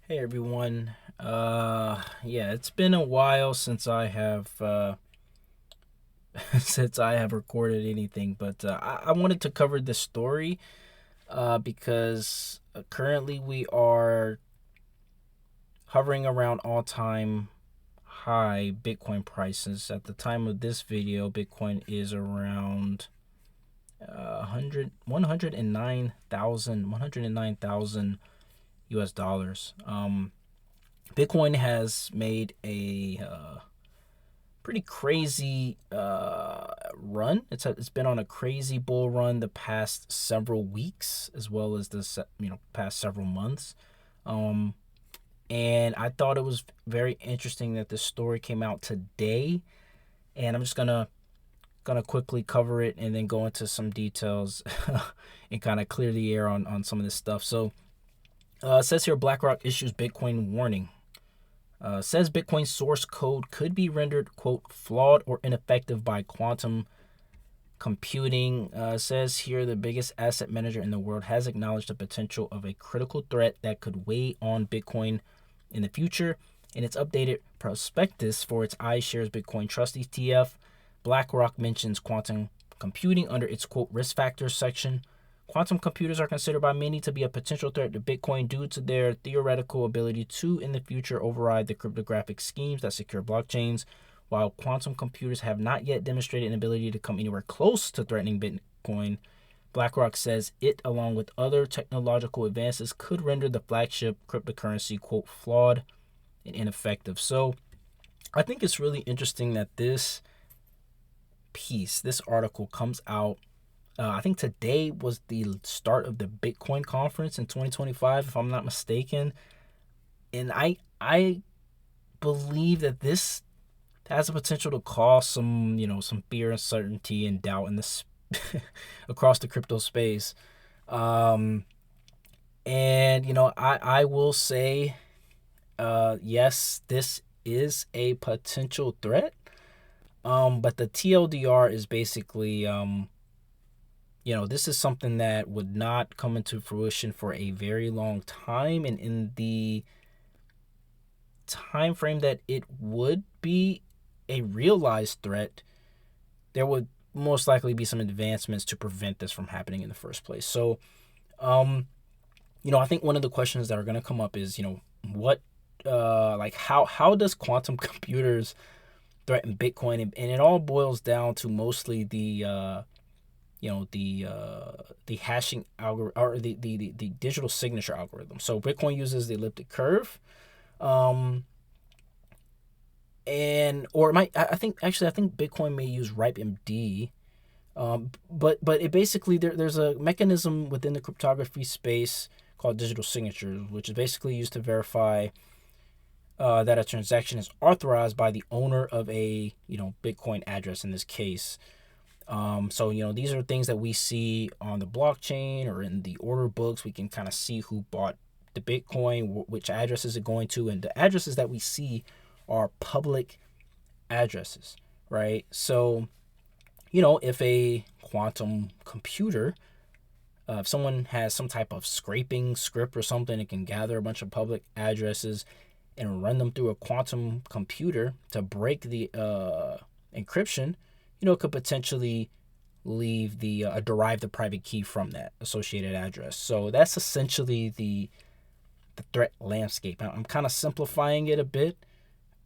Hey everyone. Yeah, it's been a while since I have since I have recorded anything, but I wanted to cover this story because currently we are hovering around all-time high Bitcoin prices. At the time of this video, Bitcoin is around 109,000 US dollars. Bitcoin has made a pretty crazy run. It's been on a crazy bull run the past several weeks, as well as the past several months. Um, and I thought it was very interesting that this story came out today. And I'm just gonna quickly cover it and then go into some details and kind of clear the air on some of this stuff. So it says here BlackRock issues Bitcoin warning. Says Bitcoin source code could be rendered, quote, flawed or ineffective by quantum computing. Says here the biggest asset manager in the world has acknowledged the potential of a critical threat that could weigh on Bitcoin in the future. In its updated prospectus for its iShares Bitcoin Trust ETF, BlackRock mentions quantum computing under its, quote, risk factors section. Quantum computers are considered by many to be a potential threat to Bitcoin due to their theoretical ability to, in the future, override the cryptographic schemes that secure blockchains. While quantum computers have not yet demonstrated an ability to come anywhere close to threatening Bitcoin, BlackRock says it, along with other technological advances, could render the flagship cryptocurrency, quote, flawed and ineffective. So I think it's really interesting that this article comes out. I think today was the start of the Bitcoin conference in 2025, if I'm not mistaken. And I believe that this has the potential to cause some fear, uncertainty, and doubt in this across the crypto space. Um, and I will say, yes, this is a potential threat. But the TLDR is basically, this is something that would not come into fruition for a very long time, and in the time frame that it would be a realized threat, there would most likely be some advancements to prevent this from happening in the first place. So, um, I think one of the questions that are going to come up is, what, like, how does quantum computers threaten Bitcoin? And it all boils down to mostly the hashing algorithm, or the digital signature algorithm. So Bitcoin uses the elliptic curve, um, and or it might I think Bitcoin may use RIPE-MD. But it basically there's a mechanism within the cryptography space called digital signatures, which is basically used to verify that a transaction is authorized by the owner of a Bitcoin address in this case. So these are things that we see on the blockchain or in the order books. We can kind of see who bought the Bitcoin, which address is it going to, and the addresses that we see are public addresses, right? So if a quantum computer, if someone has some type of scraping script or something, it can gather a bunch of public addresses and run them through a quantum computer to break the encryption. It could potentially leave derive the private key from that associated address. So that's essentially the threat landscape. I'm kind of simplifying it a bit.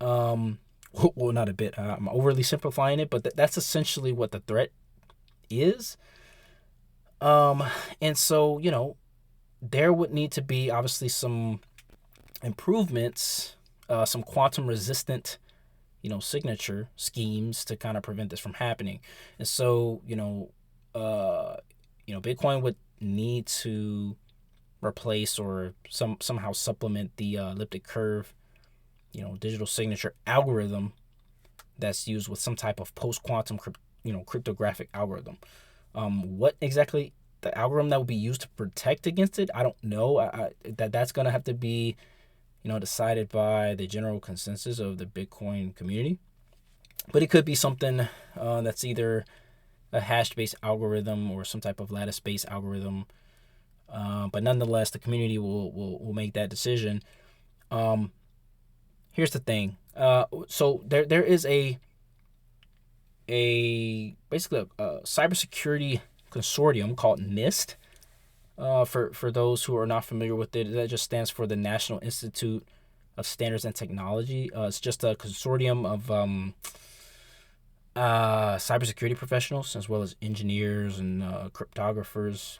Well, not a bit. I'm overly simplifying it, but that's essentially what the threat is. Um, and so there would need to be obviously some improvements, some quantum resistant, signature schemes to kind of prevent this from happening. And so Bitcoin would need to replace or somehow supplement the elliptic curve, digital signature algorithm that's used with some type of post quantum cryptographic algorithm. What exactly the algorithm that would be used to protect against it, I don't know. That's gonna have to be decided by the general consensus of the Bitcoin community. But it could be something that's either a hash-based algorithm or some type of lattice-based algorithm. But nonetheless, the community will make that decision. Here's the thing. So there is a basically a cybersecurity consortium called NIST. For those who are not familiar with it, that just stands for the National Institute of Standards and Technology. It's just a consortium of cybersecurity professionals as well as engineers and cryptographers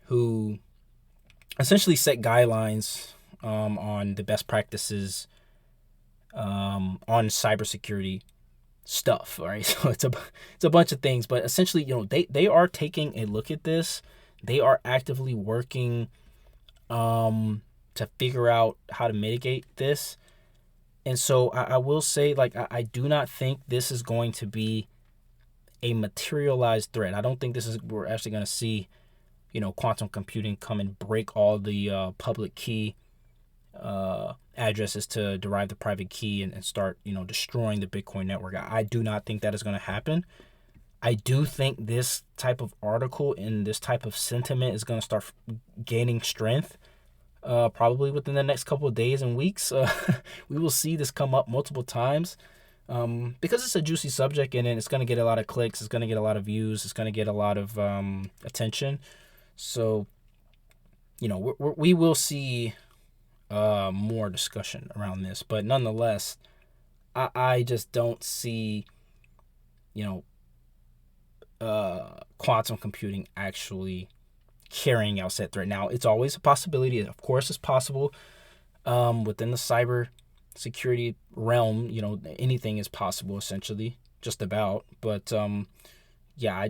who essentially set guidelines on the best practices on cybersecurity stuff. All right, so it's a bunch of things, but essentially, they are taking a look at this. They are actively working to figure out how to mitigate this. And so I will say, like, I do not think this is going to be a materialized threat. I don't think we're actually going to see, quantum computing come and break all the public key addresses to derive the private key and start, destroying the Bitcoin network. I do not think that is going to happen. I do think this type of article and this type of sentiment is going to start gaining strength probably within the next couple of days and weeks. We will see this come up multiple times because it's a juicy subject and it's going to get a lot of clicks. It's going to get a lot of views. It's going to get a lot of attention. So, we will see more discussion around this. But nonetheless, I just don't see, quantum computing actually carrying out said threat. Now, it's always a possibility. Of course, it's possible within the cyber security realm. Anything is possible, essentially, just about. But yeah, I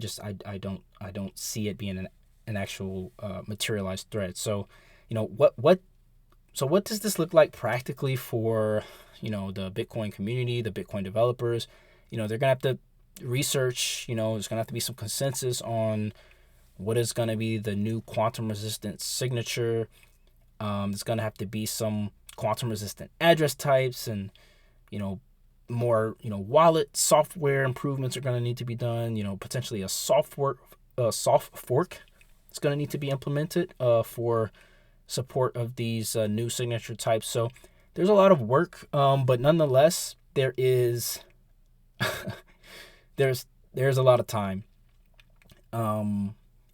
don't see it being an actual materialized threat. So, what does this look like practically for the Bitcoin community, the Bitcoin developers? They're gonna have to research. There's gonna have to be some consensus on what is going to be the new quantum resistant signature. There's going to have to be some quantum resistant address types and, more, wallet software improvements are going to need to be done. Potentially a soft fork is going to need to be implemented for support of these new signature types. So there's a lot of work, but nonetheless, there's a lot of time.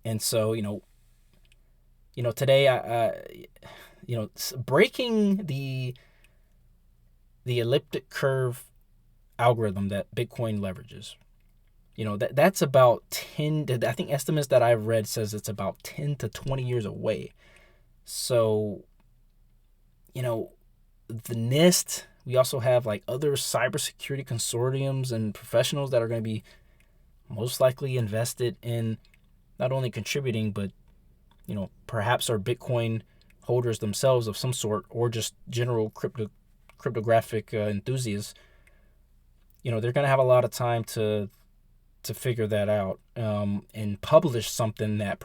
And so, today, breaking the elliptic curve algorithm that Bitcoin leverages, that's about 10, I think estimates that I've read says it's about 10 to 20 years away. So, the NIST, we also have like other cybersecurity consortiums and professionals that are going to be most likely invested in not only contributing, but, perhaps are Bitcoin holders themselves of some sort, or just general cryptographic enthusiasts. They're going to have a lot of time to figure that out and publish something that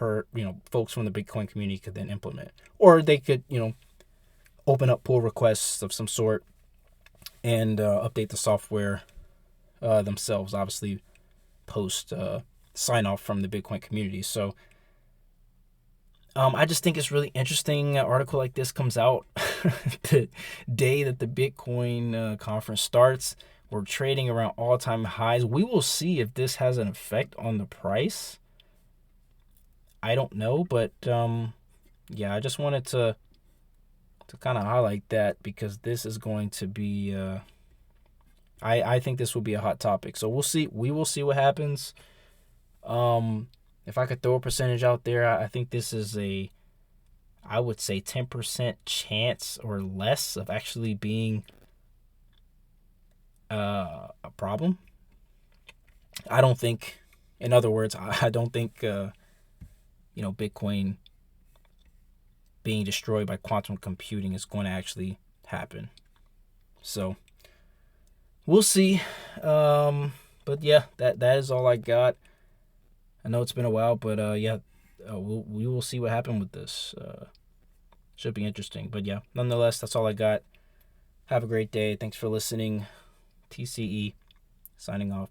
folks from the Bitcoin community could then implement. Or they could, open up pull requests of some sort and update the software themselves, obviously post sign off from the Bitcoin community. So I just think it's really interesting. An article like this comes out the day that the Bitcoin conference starts. We're trading around all-time highs. We will see if this has an effect on the price. I don't know, but yeah, I just wanted to kind of highlight that because this is going to be I think this will be a hot topic. So we'll see. We will see what happens. If I could throw a percentage out there, I think this is I would say 10% chance or less of actually being a problem. I don't think, in other words, I don't think, Bitcoin being destroyed by quantum computing is going to actually happen. So we'll see. But yeah, that is all I got. I know it's been a while, but yeah, we will see what happened with this. Should be interesting. But yeah, nonetheless, that's all I got. Have a great day. Thanks for listening. TCE signing off.